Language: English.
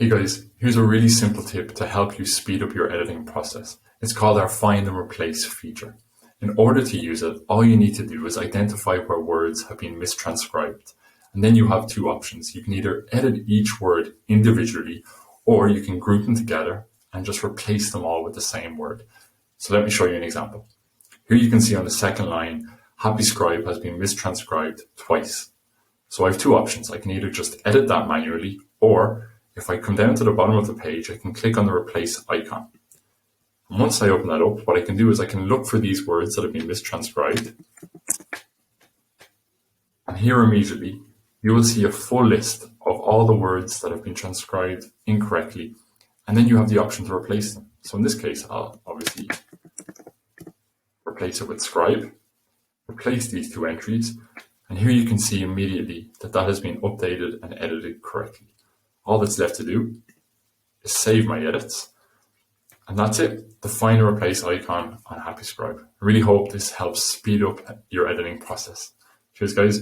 Hey guys, here's a really simple tip to help you speed up your editing process. It's called our Find and Replace feature. In order to use it, all you need to do is identify where words have been mistranscribed. And then you have two options. You can either edit each word individually, or you can group them together and just replace them all with the same word. So let me show you an example. Here you can see on the second line, Happy Scribe has been mistranscribed twice. So I have two options. I can either just edit that manually, or if I come down to the bottom of the page, I can click on the replace icon. And once I open that up, what I can do is I can look for these words that have been mistranscribed. And here immediately, you will see a full list of all the words that have been transcribed incorrectly. And then you have the option to replace them. So in this case, I'll obviously replace it with scribe, replace these two entries. And here you can see immediately that that has been updated and edited correctly. All that's left to do is save my edits. And that's it, the Find and Replace icon on Happy Scribe. I really hope this helps speed up your editing process. Cheers, guys.